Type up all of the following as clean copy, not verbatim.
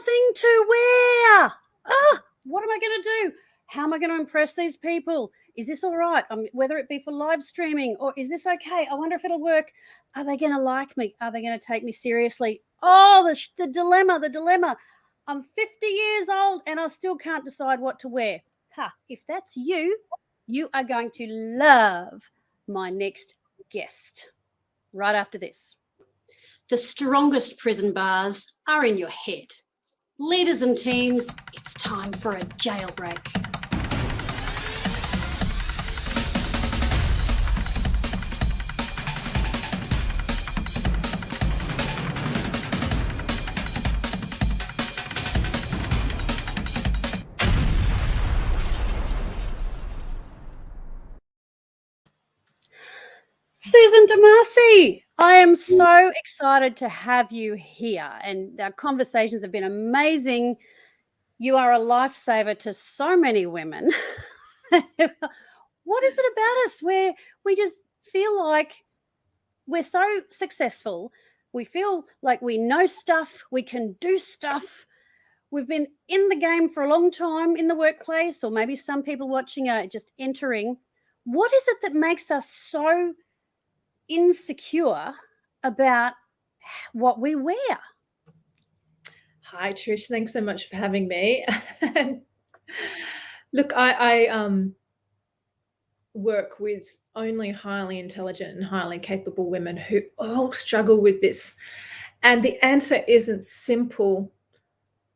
nothing to wear. What am I going to do? How am I going to impress these people? Is this all right? Whether it be for live streaming, or is this okay? I wonder if it'll work. Are they going to like me? Are they going to take me seriously? Oh, the dilemma. I'm 50 years old and I still can't decide what to wear. If that's you, you are going to love my next guest right after this. The strongest prison bars are in your head. Leaders and teams, it's time for a jailbreak. Susan Dimasi, I am so excited to have you here, and our conversations have been amazing. You are a lifesaver to so many women. What is it about us where we just feel like we're so successful? We feel like we know stuff, we can do stuff. We've been in the game for a long time in the workplace, or maybe some people watching are just entering. What is it that makes us so insecure about what we wear? Hi, Trish. Thanks so much for having me. Look, I work with only highly intelligent and highly capable women who all struggle with this. And the answer isn't simple,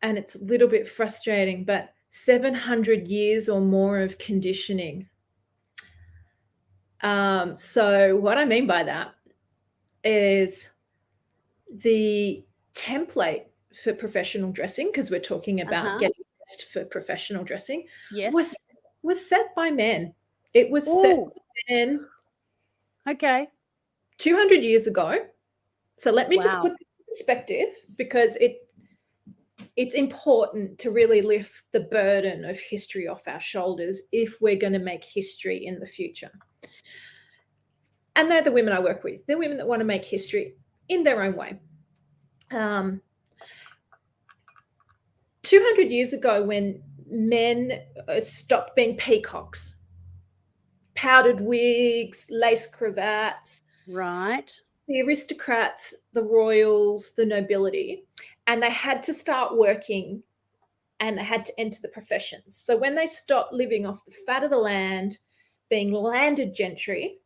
and it's a little bit frustrating, but 700 years or more of conditioning. So what I mean by that is the template for professional dressing, because we're talking about getting dressed for professional dressing, was set by men. It was set by men. Okay. 200 years ago. So let me just put this in perspective, because it's important to really lift the burden of history off our shoulders if we're going to make history in the future. And they're the women I work with. They're women that want to make history in their own way. 200 years ago, when men stopped being peacocks, powdered wigs, lace cravats, right, the aristocrats, the royals, the nobility, and they had to start working and they had to enter the professions. So when they stopped living off the fat of the land, being landed gentry,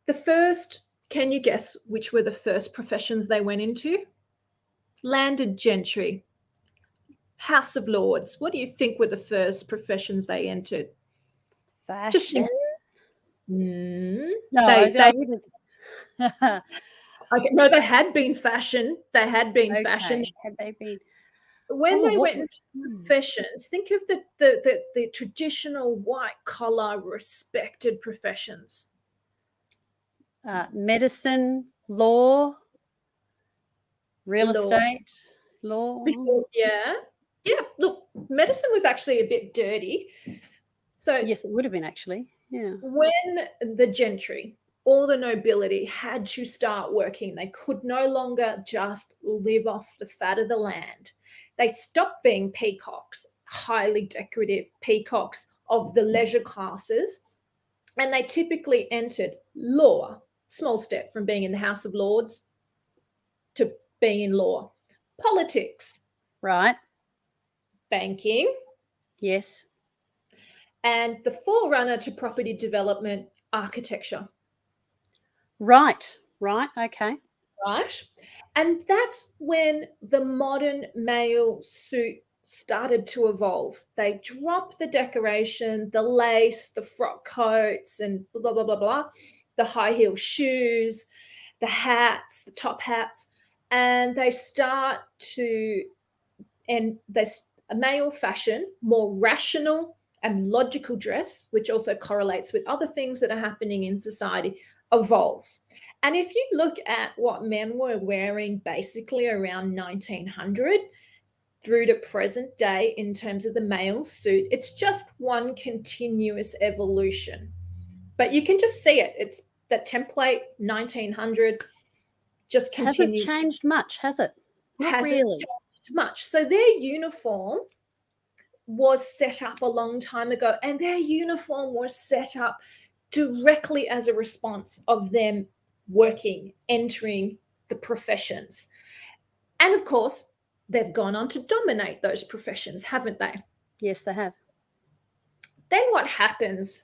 the first, can you guess which were the first professions they went into? Landed gentry, House of Lords. What do you think were the first professions they entered? Fashion? No, I wouldn't. Okay, no, they had been fashion. They had been fashion. Had they been? When they went into professions, think of the traditional white collar respected professions. Medicine, law, real estate, law. Yeah. Look, medicine was actually a bit dirty. So yes, it would have been actually. Yeah. When the gentry, all the nobility, had to start working, they could no longer just live off the fat of the land. They stopped being peacocks, highly decorative peacocks of the leisure classes, and they typically entered law. Small step from being in the House of Lords to being in law. Politics. Right. Banking. Yes. And the forerunner to property development, architecture. Right. Okay. Right. And that's when the modern male suit started to evolve. They dropped the decoration, the lace, the frock coats, and blah, blah, blah, blah, the high heel shoes, the hats, the top hats, and they start to, and this male fashion, more rational and logical dress, which also correlates with other things that are happening in society, evolves. And if you look at what men were wearing basically around 1900 through to present day in terms of the male suit, it's just one continuous evolution. But you can just see it. It's that template, 1900, just continues. Hasn't changed much, has it? Not really. much. So their uniform was set up a long time ago, and their uniform was set up directly as a response of them working, entering the professions. And of course, they've gone on to dominate those professions, haven't they? Yes, they have. Then what happens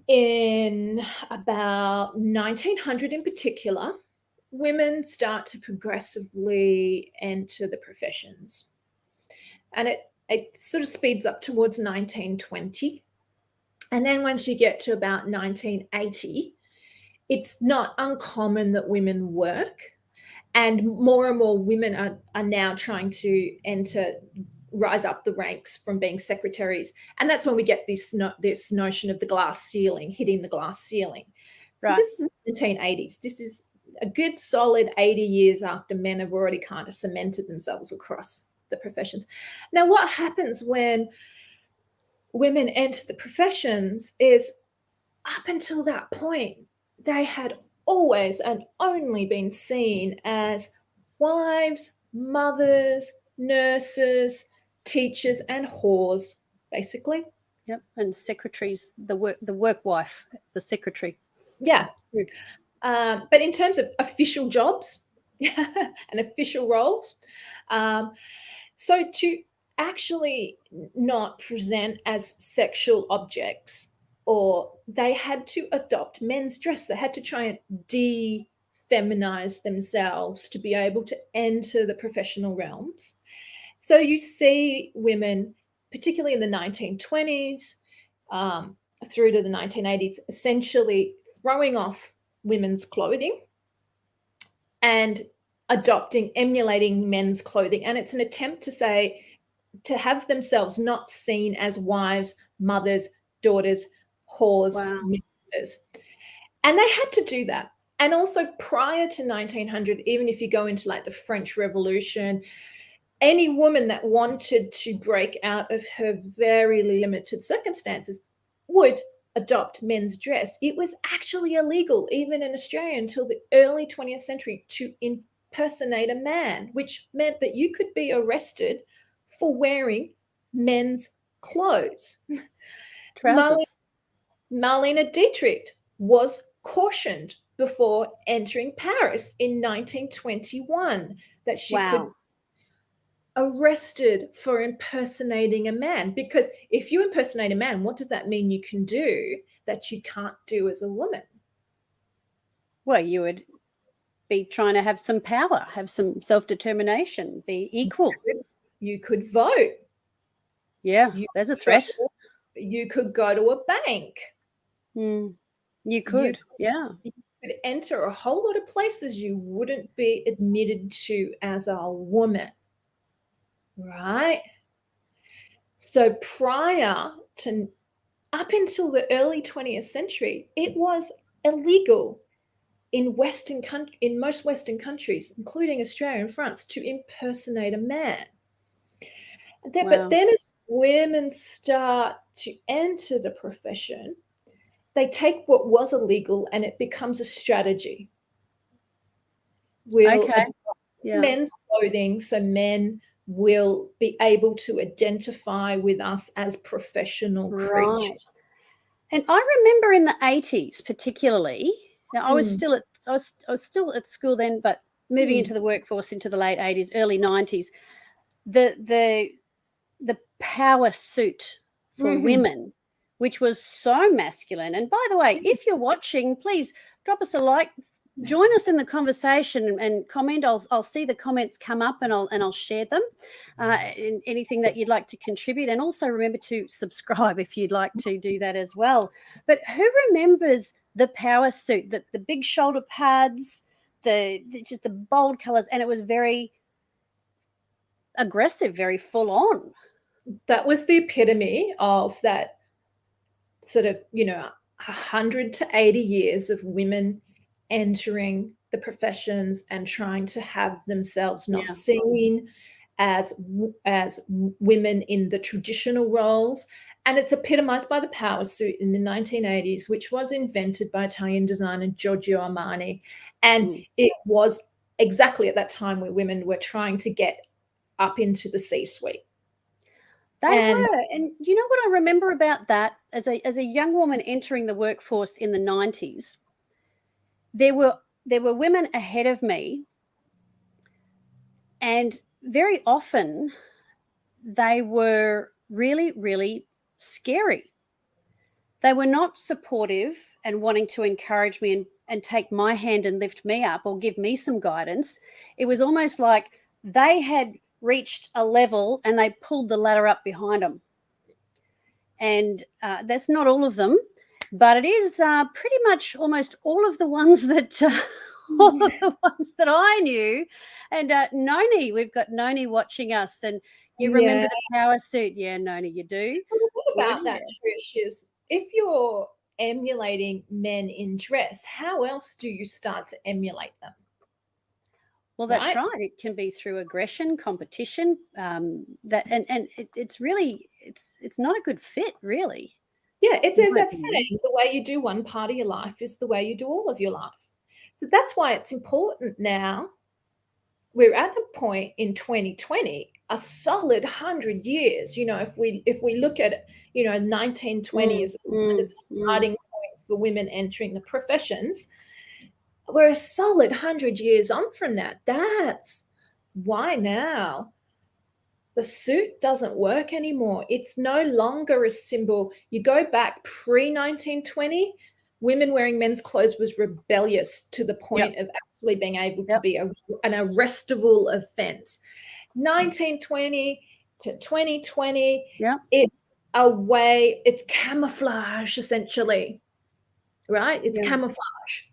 in about 1900 in particular, women start to progressively enter the professions. And it sort of speeds up towards 1920. And then once you get to about 1980, it's not uncommon that women work, and more women are now trying to rise up the ranks from being secretaries. And that's when we get this notion of the glass ceiling, hitting the glass ceiling. So Right. this is the 1980s. This is a good solid 80 years after men have already kind of cemented themselves across the professions. Now, what happens when women enter the professions is, up until that point, they had always and only been seen as wives, mothers, nurses, teachers, and whores, basically. Yep. And secretaries, the work wife, the secretary. Yeah. But in terms of official jobs and official roles, so to actually not present as sexual objects, or they had to adopt men's dress. They had to try and de-feminize themselves to be able to enter the professional realms. So you see women, particularly in the 1920s through to the 1980s, essentially throwing off women's clothing and emulating men's clothing. And it's an attempt to have themselves not seen as wives, mothers, daughters, whores, Wow. mistresses. And they had to do that. And also prior to 1900, even if you go into like the French Revolution, any woman that wanted to break out of her very limited circumstances would adopt men's dress. It was actually illegal, even in Australia, until the early 20th century to impersonate a man, which meant that you could be arrested for wearing men's clothes. Trousers. Marlene Dietrich was cautioned before entering Paris in 1921 that she could arrested for impersonating a man. Because if you impersonate a man, what does that mean you can do that you can't do as a woman? Well, you would be trying to have some power, have some self-determination, be equal. You could vote. Yeah, there's a threat. You could go to a bank. You could, yeah. You could enter a whole lot of places you wouldn't be admitted to as a woman, right? So prior to, up until the early 20th century, it was illegal in most Western countries, including Australia and France, to impersonate a man. But then as women start to enter the profession, they take what was illegal and it becomes a strategy. We'll adopt men's clothing, so men will be able to identify with us as professional creatures. Right. And I remember in the 80s particularly, now I was still at school then, but moving into the workforce into the late 80s, early 90s, the power suit for women, which was so masculine. And by the way, if you're watching, please drop us a like, join us in the conversation and comment. I'll see the comments come up and I'll share them. In anything that you'd like to contribute, and also remember to subscribe if you'd like to do that as well. But who remembers the power suit, the big shoulder pads, just the bold colors, and it was very aggressive, very full on. That was the epitome of that sort of, 100 to 80 years of women entering the professions and trying to have themselves not seen as women in the traditional roles. And it's epitomized by the power suit in the 1980s, which was invented by Italian designer Giorgio Armani. And it was exactly at that time where women were trying to get up into the C-suite. They And were. And you know what I remember about that as a young woman entering the workforce in the 90s, there were women ahead of me, and very often they were really, really scary. They were not supportive and wanting to encourage me and take my hand and lift me up or give me some guidance. It was almost like they had reached a level and they pulled the ladder up behind them. And that's not all of them, but it is pretty much almost all of the ones that all of the ones that I knew. And Noni, we've got Noni watching us, and you yeah, remember the power suit? Yeah, Noni, you do. well, the thing Good, about that, Trish, is if you're emulating men in dress, how else do you start to emulate them? Well, that's Right? right. It can be through aggression, competition. That and it's really it's not a good fit, really. Yeah, In there's my that opinion. saying, the way you do one part of your life is the way you do all of your life. So that's why it's important now. We're at a point in 2020, a solid 100 years. If we look at it, 1920 Mm, as kind of mm, the mm. starting point for women entering the professions, we're a solid 100 years on from that. That's why now the suit doesn't work anymore. It's no longer a symbol. You go back pre 1920, women wearing men's clothes was rebellious to the point Yep, of actually being able to yep, be an arrestable offense. 1920 to 2020, yep. it's a way, it's camouflage essentially, right? It's Yeah. camouflage.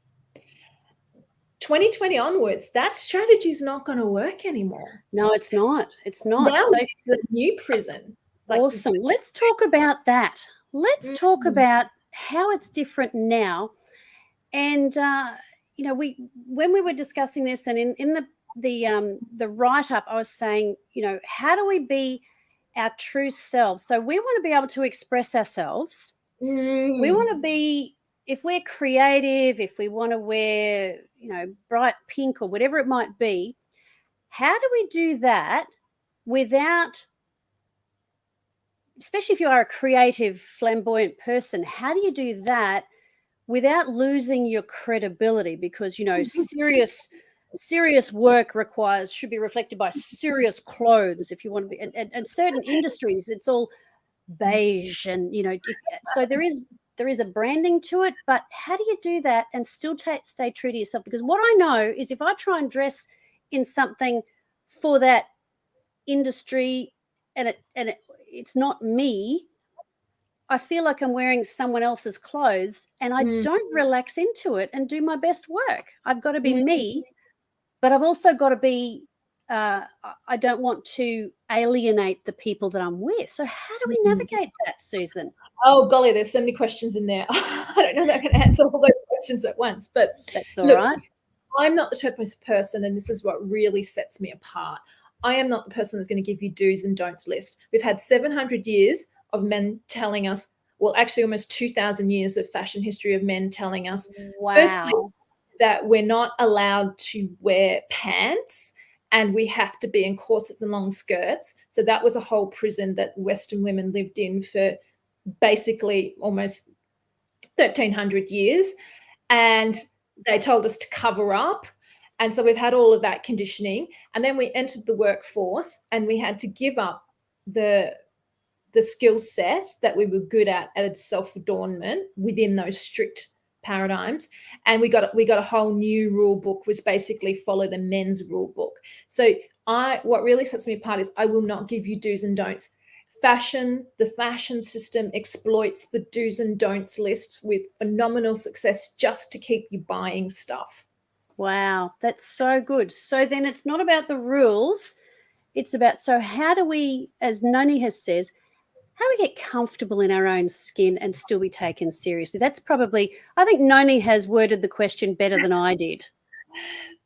2020 onwards, that strategy is not going to work anymore. No, it's not. It's not. Now So it's the new prison. Like, awesome. Let's talk about that. Let's talk mm, about how it's different now. And we when we were discussing this, and in the write up, I was saying, how do we be our true selves? So we want to be able to express ourselves. We want mm, to be, if we're creative, if we want to wear, bright pink or whatever it might be, how do we do that without, especially if you are a creative, flamboyant person, how do you do that without losing your credibility? Because, serious work should be reflected by serious clothes if you want to be, and certain industries, it's all beige, and so there is a branding to it. But how do you do that and still stay true to yourself? Because what I know is if I try and dress in something for that industry, and it's not me, I feel like I'm wearing someone else's clothes, and I mm, don't relax into it and do my best work. I've got to be mm. me, but I've also got to be, I don't want to alienate the people that I'm with. So how do we navigate that, Susan? Oh, golly, there's so many questions in there. I don't know that I can answer all those questions at once. But That's all look, right. I'm not the type of person, and this is what really sets me apart. I am not the person that's going to give you do's and don'ts list. We've had 700 years of men telling us, well, actually almost 2,000 years of fashion history of men telling us, firstly, Wow. that we're not allowed to wear pants and we have to be in corsets and long skirts. So that was a whole prison that Western women lived in for basically almost 1,300 years. And they told us to cover up. And so we've had all of that conditioning. And then we entered the workforce and we had to give up the skill set that we were good at self-adornment within those strict paradigms. And we got a whole new rule book, was basically follow the men's rule book. So what really sets me apart is I will not give you do's and don'ts. The fashion system exploits the do's and don'ts list with phenomenal success just to keep you buying stuff. Wow. That's so good. So then it's not about the rules. It's about, so how do we, as Noni has says, how do we get comfortable in our own skin and still be taken seriously? That's probably, I think Noni has worded the question better than I did.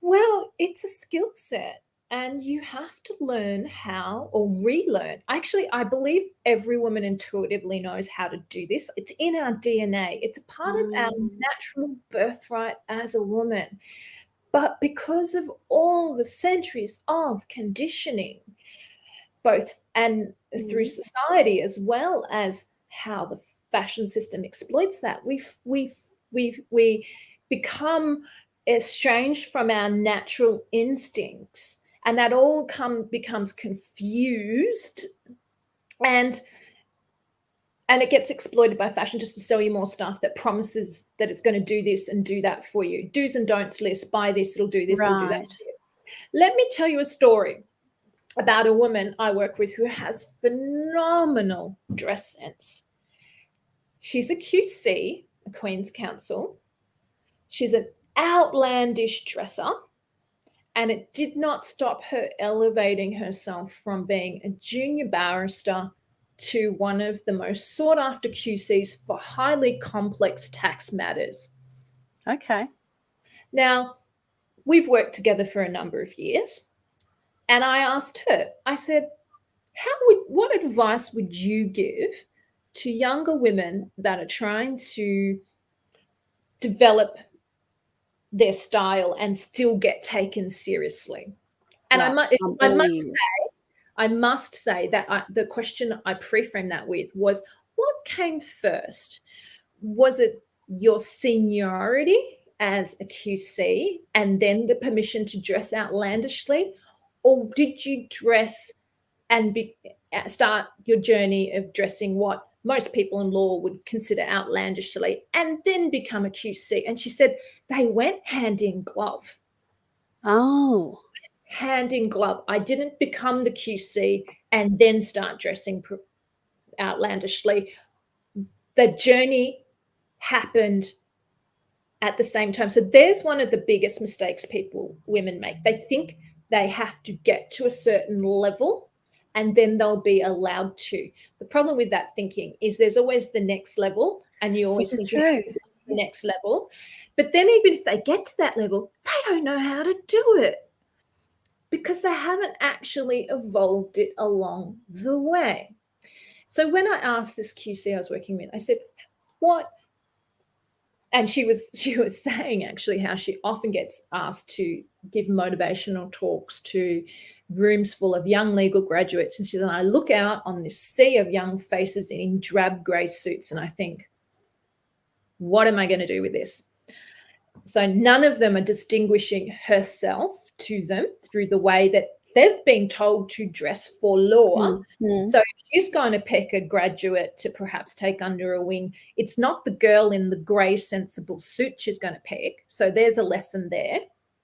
Well, it's a skill set and you have to learn how, or relearn. Actually, I believe every woman intuitively knows how to do this. It's in our DNA. It's a part of our Mm, natural birthright as a woman. But because of all the centuries of conditioning, both and through society, as well as how the fashion system exploits that, we become estranged from our natural instincts, and that all becomes confused, and it gets exploited by fashion just to sell you more stuff that promises that it's going to do this and do that for you. Do's and don'ts list, buy this, it'll do this, it'll do that for you. Let me tell you a story about a woman I work with who has phenomenal dress sense. She's a QC, a Queen's Counsel. She's an outlandish dresser, and it did not stop her elevating herself from being a junior barrister to one of the most sought after QCs for highly complex tax matters. Okay. Now, we've worked together for a number of years, and I asked her, I said, what advice would you give to younger women that are trying to develop their style and still get taken seriously? And I must say that the question I pre-framed that with was, what came first? Was it your seniority as a QC and then the permission to dress outlandishly? Or did you dress and start your journey of dressing what most people in law would consider outlandishly and then become a QC? And she said they went hand in glove. Oh. Hand in glove. I didn't become the QC and then start dressing outlandishly. The journey happened at the same time. So there's one of the biggest mistakes women make. They think they have to get to a certain level and then they'll be allowed to. The problem with that thinking is there's always the next level, and you always think you have to get to the next level. But then even if they get to that level, they don't know how to do it because they haven't actually evolved it along the way. So when I asked this QC I was working with, I said, what? And she was saying actually how she often gets asked to give motivational talks to rooms full of young legal graduates. And she said, I look out on this sea of young faces in drab grey suits and I think, what am I going to do with this? So none of them are distinguishing herself to them through the way that they've been told to dress for law. So if she's going to pick a graduate to perhaps take under a wing, it's not the girl in the grey sensible suit she's going to pick. So there's a lesson there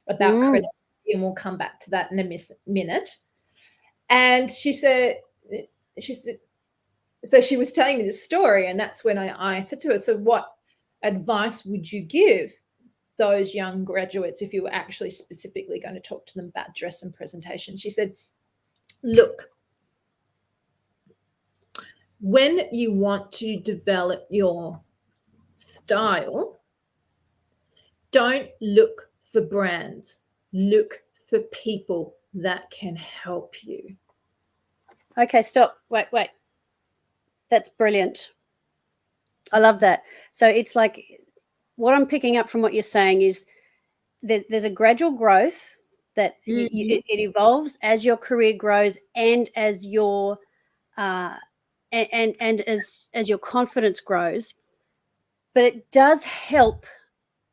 about credibility, and we'll come back to that in a minute. And she said, so she was telling me this story, and that's when I said to her, so what advice would you give those young graduates if you were actually specifically going to talk to them about dress and presentation? She said, look, when you want to develop your style, don't look for brands, look for people that can help you. Okay, stop. Wait. That's brilliant. I love that. So it's like, what I'm picking up from what you're saying is there's a gradual growth that it evolves as your career grows and as your as your confidence grows. But it does help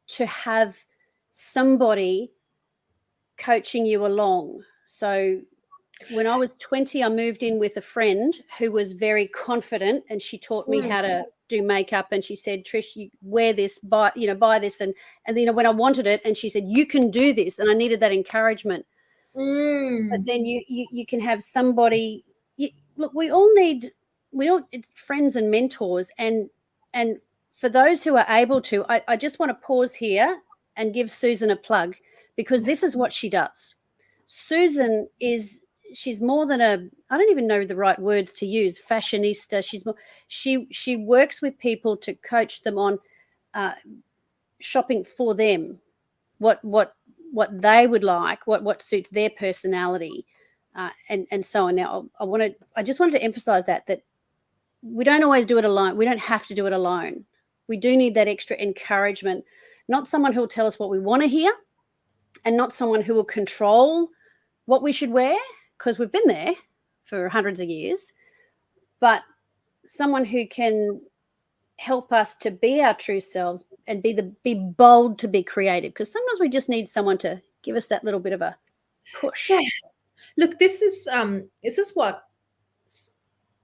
to have somebody coaching you along. So when I was 20, I moved in with a friend who was very confident, and she taught me how to do makeup. And she said, Trish, you wear this, buy this. And when I wanted it, and she said, you can do this. And I needed that encouragement. But then you can have somebody, look, we all it's friends and mentors. And for those who are able to, I just want to pause here and give Susan a plug, because this is what she does. Susan she's more than I don't even know the right words to use, fashionista. She works with people to coach them on shopping for them, what they would like, what suits their personality, and so on. Now I just wanted to emphasize that we don't always do it alone. We don't have to do it alone. We do need that extra encouragement, not someone who'll tell us what we want to hear, and not someone who will control what we should wear, because we've been there for hundreds of years, but someone who can help us to be our true selves and be bold to be creative, because sometimes we just need someone to give us that little bit of a push. Yeah. Look, this is what,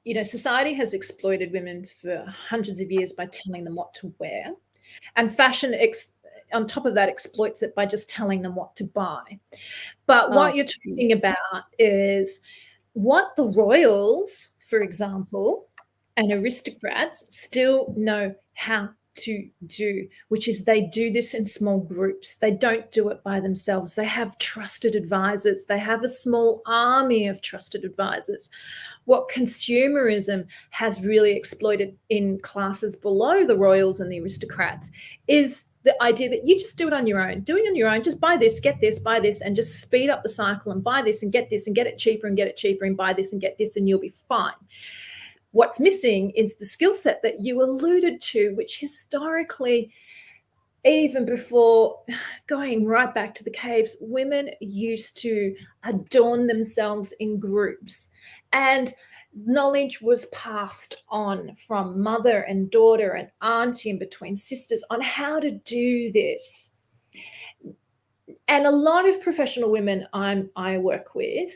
you know, society has exploited women for hundreds of years by telling them what to wear, and fashion on top of that exploits it by just telling them what to buy. But what you're talking about is what the royals, for example, and aristocrats still know how to do, which is they do this in small groups. They don't do it by themselves. They have trusted advisors. They have a small army of trusted advisors. What consumerism has really exploited in classes below the royals and the aristocrats is the idea that you just do it on your own. Do it on your own. Just buy this, get this, buy this, and just speed up the cycle and buy this and get it cheaper and get it cheaper and buy this and get this and you'll be fine. What's missing is the skill set that you alluded to, which historically, even before going right back to the caves, women used to adorn themselves in groups, and knowledge was passed on from mother and daughter and auntie and between sisters on how to do this. And a lot of professional women I work with,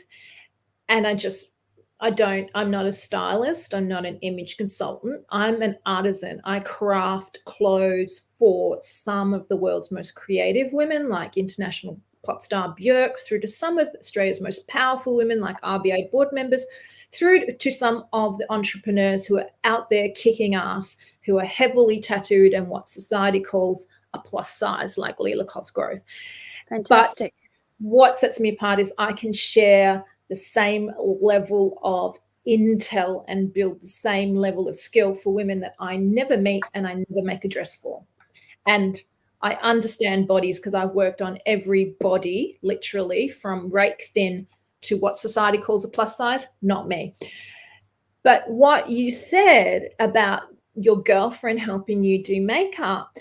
and I'm not a stylist. I'm not an image consultant. I'm an artisan. I craft clothes for some of the world's most creative women, like international pop star Björk, through to some of Australia's most powerful women, like RBA board members, through to some of the entrepreneurs who are out there kicking ass, who are heavily tattooed and what society calls a plus size, like Leela Cosgrove. Fantastic. But what sets me apart is I can share the same level of intel and build the same level of skill for women that I never meet and I never make a dress for. And I understand bodies because I've worked on every body, literally, from rake thin to what society calls a plus size, not me. But what you said about your girlfriend helping you do makeup,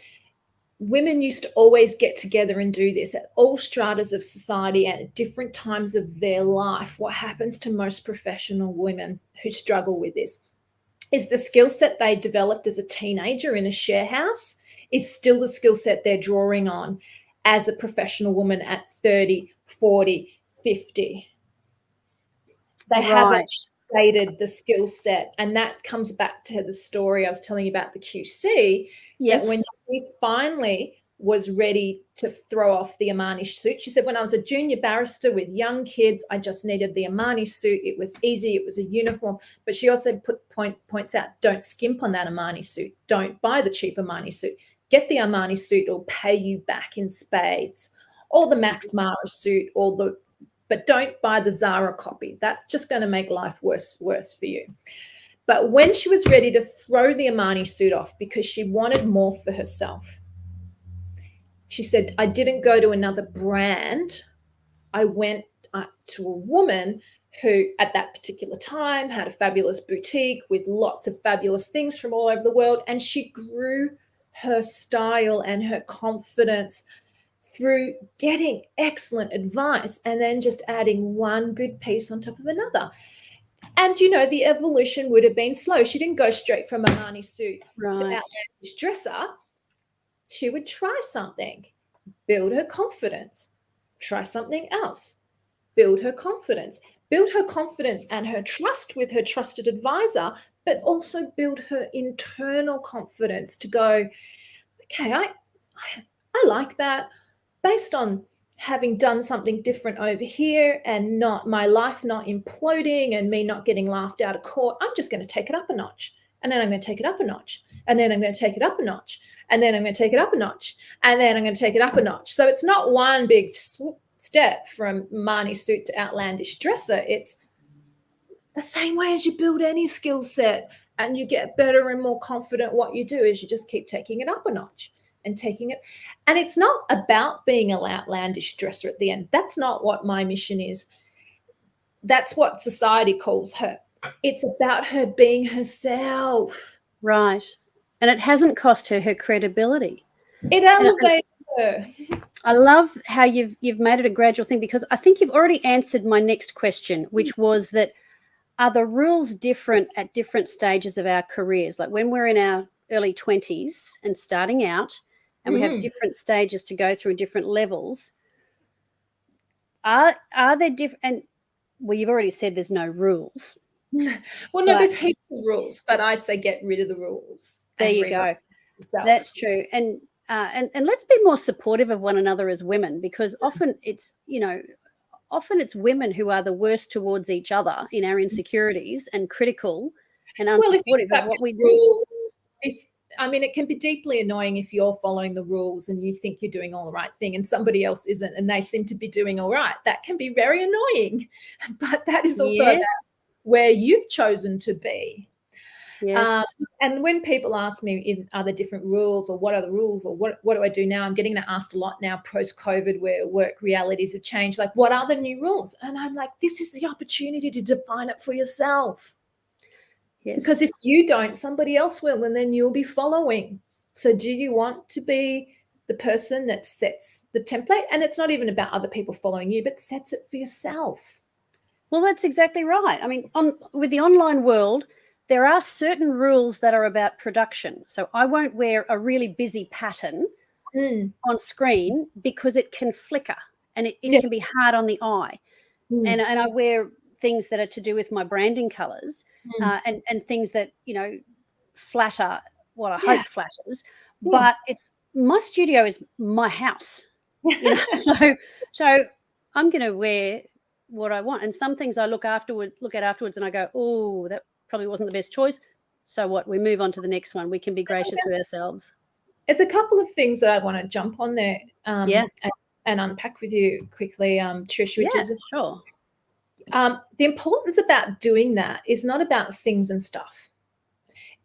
women used to always get together and do this at all stratas of society and at different times of their life. What happens to most professional women who struggle with this is the skill set they developed as a teenager in a share house is still the skill set they're drawing on as a professional woman at 30, 40, 50. They haven't updated the skill set. And that comes back to the story I was telling you about the QC. Yes. That when she finally was ready to throw off the Armani suit, she said, when I was a junior barrister with young kids, I just needed the Armani suit. It was easy. It was a uniform. But she also points out, don't skimp on that Armani suit. Don't buy the cheap Armani suit. Get the Armani suit. It'll pay you back in spades. Or the Max Mara suit, but don't buy the Zara copy. That's just going to make life worse for you. But when she was ready to throw the Armani suit off because she wanted more for herself, she said, I didn't go to another brand. I went to a woman who at that particular time had a fabulous boutique with lots of fabulous things from all over the world. And she grew her style and her confidence through getting excellent advice and then just adding one good piece on top of another. And, you know, the evolution would have been slow. She didn't go straight from Armani suit to outlandish dresser. She would try something, build her confidence, try something else, build her confidence and her trust with her trusted advisor, but also build her internal confidence to go, okay, I like that. Based on having done something different over here and not my life not imploding and me not getting laughed out of court, I'm just going to take it up a notch. And then I'm going to take it up a notch. And then I'm going to take it up a notch. And then I'm going to take it up a notch. And then I'm going to take it up a notch. So it's not one big step from Marnie suit to outlandish dresser. It's the same way as you build any skill set and you get better and more confident. What you do is you just keep taking it up a notch. And taking it. And it's not about being an outlandish dresser at the end. That's not what my mission is. That's what society calls her. It's about her being herself. Right. And it hasn't cost her credibility. It elevated I love how you've made it a gradual thing, because I think you've already answered my next question, which was that, are the rules different at different stages of our careers? Like when we're in our early 20s and starting out, and we have different stages to go through, different levels, are there different? And well, you've already said there's no rules. Well, no, there's heaps of rules, but I say get rid of the rules. There you go. That's true. And let's be more supportive of one another as women, because often it's, often it's women who are the worst towards each other in our insecurities and critical and unsupportive of what we do. It can be deeply annoying if you're following the rules and you think you're doing all the right thing and somebody else isn't and they seem to be doing all right. That can be very annoying, but that is also about where you've chosen to be. Yes. And when people ask me, are there different rules, or what are the rules, or what do I do now? I'm getting that asked a lot now post-COVID, where work realities have changed. Like, what are the new rules? And I'm like, this is the opportunity to define it for yourself. Yes. Because if you don't, somebody else will, and then you'll be following. So do you want to be the person that sets the template? And it's not even about other people following you, but sets it for yourself. Well, that's exactly right. I mean, with the online world, there are certain rules that are about production. So I won't wear a really busy pattern on screen because it can flicker and it can be hard on the eye. And I wear things that are to do with my branding colors and things that, flatter what I hope flatters. But my studio is my house. So I'm going to wear what I want. And some things I look at afterwards and I go, oh, that probably wasn't the best choice. So what? We move on to the next one. We can be gracious with ourselves. It's a couple of things that I want to jump on there and unpack with you quickly, Trish, which is sure. The importance about doing that is not about things and stuff.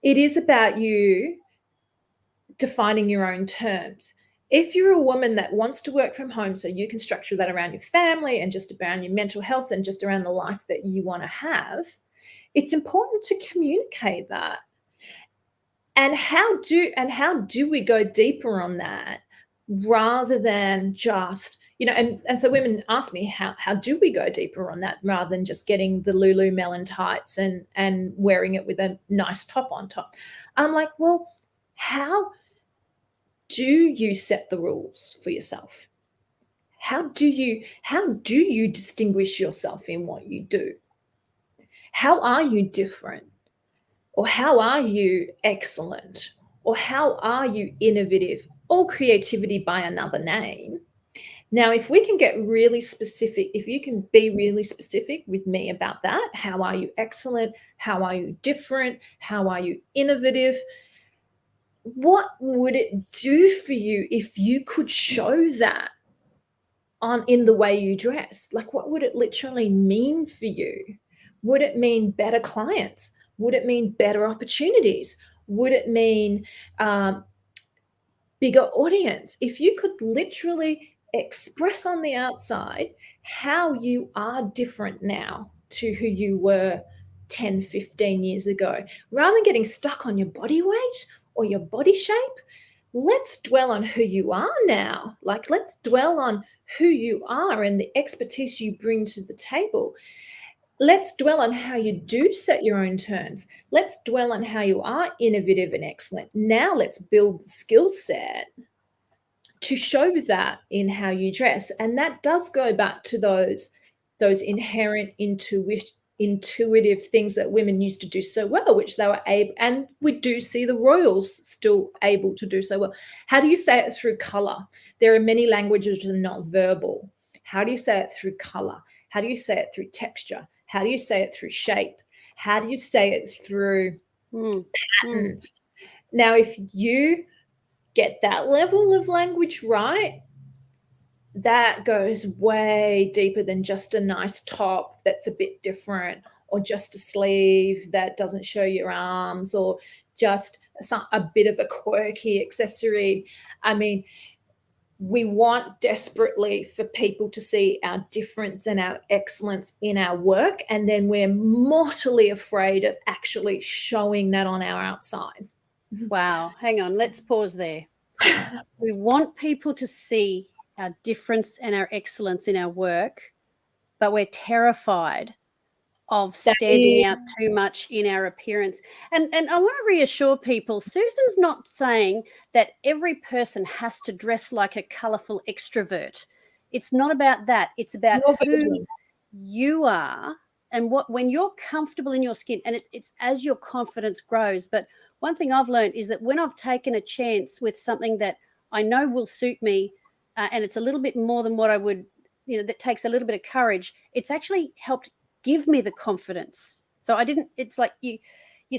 It is about you defining your own terms. If you're a woman that wants to work from home so you can structure that around your family and just around your mental health and just around the life that you want to have, it's important to communicate that. And how do we go deeper on that rather than just, and so women ask me, how do we go deeper on that rather than just getting the Lululemon tights and wearing it with a nice top on top? I'm like, well, how do you set the rules for yourself? How do you distinguish yourself in what you do? How are you different? Or how are you excellent? Or how are you innovative? Or creativity by another name. Now, if we can get really specific, if you can be really specific with me about that, how are you excellent? How are you different? How are you innovative? What would it do for you if you could show that in the way you dress? Like, what would it literally mean for you? Would it mean better clients? Would it mean better opportunities? Would it mean bigger audience? If you could literally express on the outside how you are different now to who you were 10, 15 years ago, rather than getting stuck on your body weight or your body shape, let's dwell on who you are now. Like, let's dwell on who you are and the expertise you bring to the table. Let's dwell on how you do set your own terms. Let's dwell on how you are innovative and excellent. Now let's build the skill set to show that in how you dress. And that does go back to those inherent intuitive things that women used to do so well, which they were able, and we do see the royals still able to do so well. How do you say it through color? There are many languages that are not verbal. How do you say it through color? How do you say it through texture? How do you say it through shape? How do you say it through pattern? Now, if you get that level of language right, that goes way deeper than just a nice top that's a bit different, or just a sleeve that doesn't show your arms, or just a bit of a quirky accessory. I mean, we want desperately for people to see our difference and our excellence in our work, and then we're mortally afraid of actually showing that on our outside. Wow. Hang on. Let's pause there. We want people to see our difference and our excellence in our work, but we're terrified of standing out too much in our appearance. And I want to reassure people, Susan's not saying that every person has to dress like a colourful extrovert. It's not about that. It's about who you are and when you're comfortable in your skin, and it's as your confidence grows. But one thing I've learned is that when I've taken a chance with something that I know will suit me, and it's a little bit more than what I would, that takes a little bit of courage, it's actually helped give me the confidence. So it's like you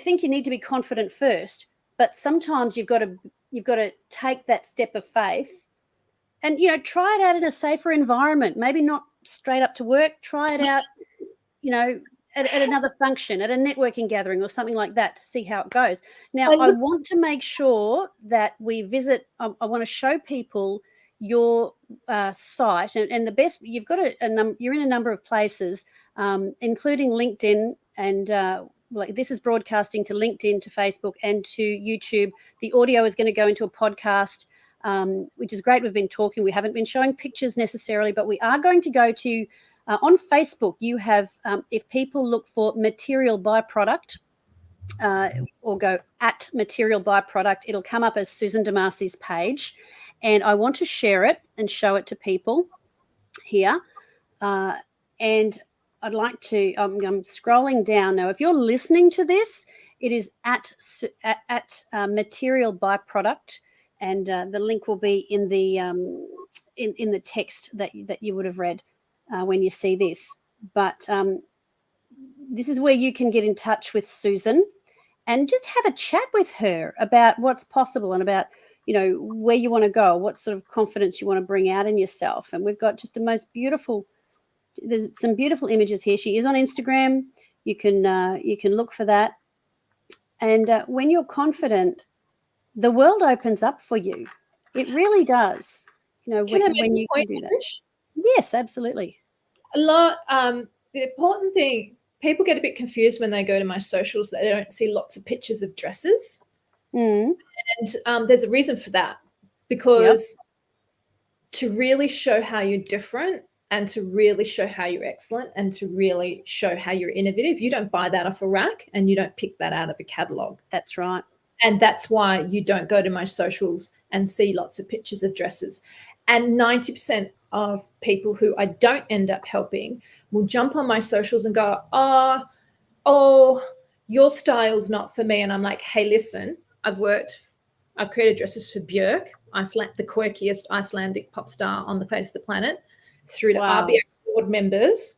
think you need to be confident first, but sometimes you've got to take that step of faith and, try it out in a safer environment. Maybe not straight up to work, try it out, at another function, at a networking gathering or something like that, to see how it goes. Now, I want to make sure that we visit, I want to show people your site, and the best, you've got you're in a number of places, including LinkedIn, and this is broadcasting to LinkedIn, to Facebook, and to YouTube. The audio is going to go into a podcast, which is great. We've been talking. We haven't been showing pictures necessarily, but we are going to go to on Facebook. You have, if people look for Material Byproduct, or go at Material Byproduct, it'll come up as Susan Dimasi's page. And I want to share it and show it to people here. And I'd like to, I'm scrolling down now. If you're listening to this, it is at Material Byproduct, and the link will be in the in the text that you would have read when you see this. But this is where you can get in touch with Susan and just have a chat with her about what's possible and about, where you want to go, what sort of confidence you want to bring out in yourself. And we've got just there's some beautiful images here. She is on Instagram. You can look for that. And when you're confident, the world opens up for you. It really does. When you can do that. Trish? Yes, absolutely. A lot. The important thing, people get a bit confused when they go to my socials that they don't see lots of pictures of dresses. Mm. And there's a reason for that, because to really show how you're different, and to really show how you're excellent, and to really show how you're innovative, you don't buy that off a rack and you don't pick that out of a catalogue. That's right. And that's why you don't go to my socials and see lots of pictures of dresses. And 90% of people who I don't end up helping will jump on my socials and go, oh, your style's not for me. And I'm like, hey, listen, I've created dresses for Björk, the quirkiest Icelandic pop star on the face of the planet, through to RBX board members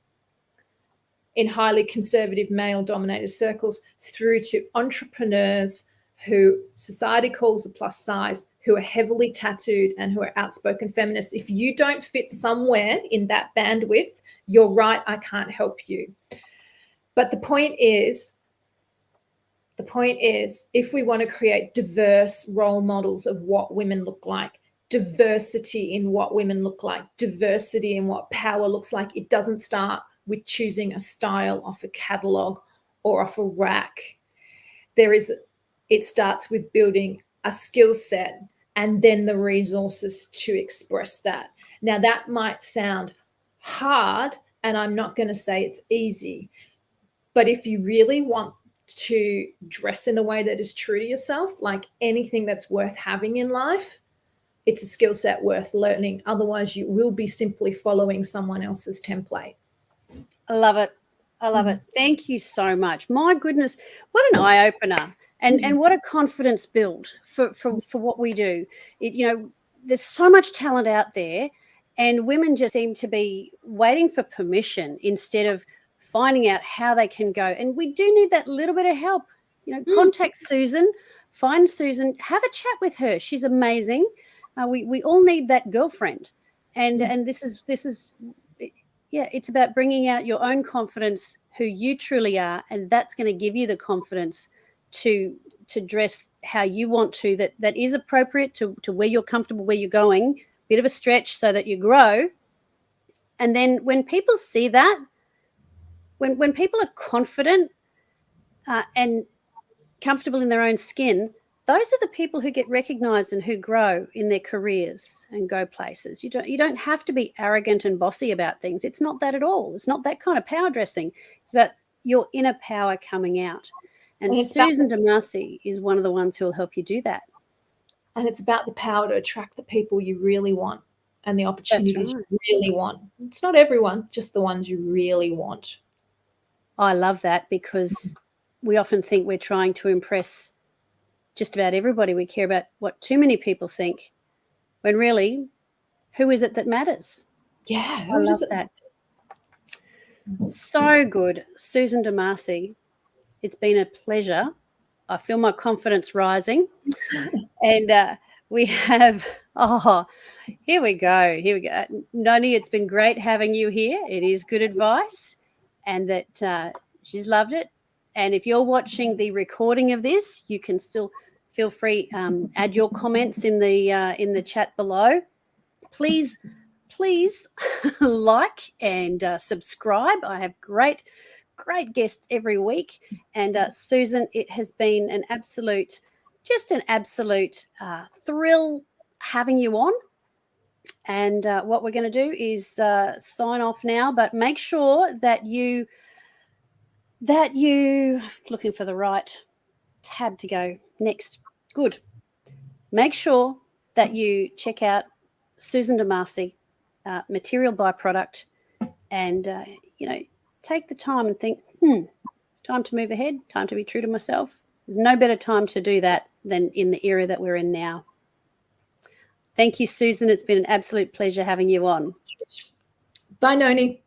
in highly conservative male-dominated circles, through to entrepreneurs who society calls a plus size, who are heavily tattooed and who are outspoken feminists. If you don't fit somewhere in that bandwidth, you're right, I can't help you. But the point is, if we want to create diverse role models of what women look like, diversity in what women look like, diversity in what power looks like, it doesn't start with choosing a style off a catalogue or off a rack. It starts with building a skill set and then the resources to express that. Now, that might sound hard, and I'm not going to say it's easy, but if you really want to dress in a way that is true to yourself, like anything that's worth having in life, it's a skill set worth learning. Otherwise, you will be simply following someone else's template. I love it. I love it. Thank you so much. My goodness, what an eye-opener. And what a confidence build for what we do. There's so much talent out there, and women just seem to be waiting for permission instead of finding out how they can go. And we do need that little bit of help. Contact Susan, find Susan, have a chat with her. She's amazing. We all need that girlfriend. And this is it's about bringing out your own confidence, who you truly are, and that's going to give you the confidence to dress how you want to, that is appropriate to where you're comfortable, where you're going, bit of a stretch so that you grow. And then when people see that, when people are confident and comfortable in their own skin, those are the people who get recognized and who grow in their careers and go places. You don't have to be arrogant and bossy about things. It's not that at all. It's not that kind of power dressing. It's about your inner power coming out. And Susan Dimasi is one of the ones who will help you do that. And it's about the power to attract the people you really want and the opportunities you really want. It's not everyone, just the ones you really want. I love that, because we often think we're trying to impress just about everybody. We care about what too many people think, when really, who is it that matters? Yeah, I love that. So good. Susan Dimasi, it's been a pleasure. I feel my confidence rising. And we have, here we go. Noni, it's been great having you here. It is good advice, and that she's loved it. And if you're watching the recording of this, you can still feel free, add your comments in the chat below. Please like and subscribe. I have great guests every week. And Susan, it has been an absolute thrill having you on. And what we're going to do is sign off now, but make sure that you looking for the right tab to go next. Good. Make sure that you check out Susan Dimasi, Material Byproduct, and take the time and think, it's time to move ahead, time to be true to myself. There's no better time to do that than in the era that we're in now. Thank you, Susan. It's been an absolute pleasure having you on. Bye, Noni.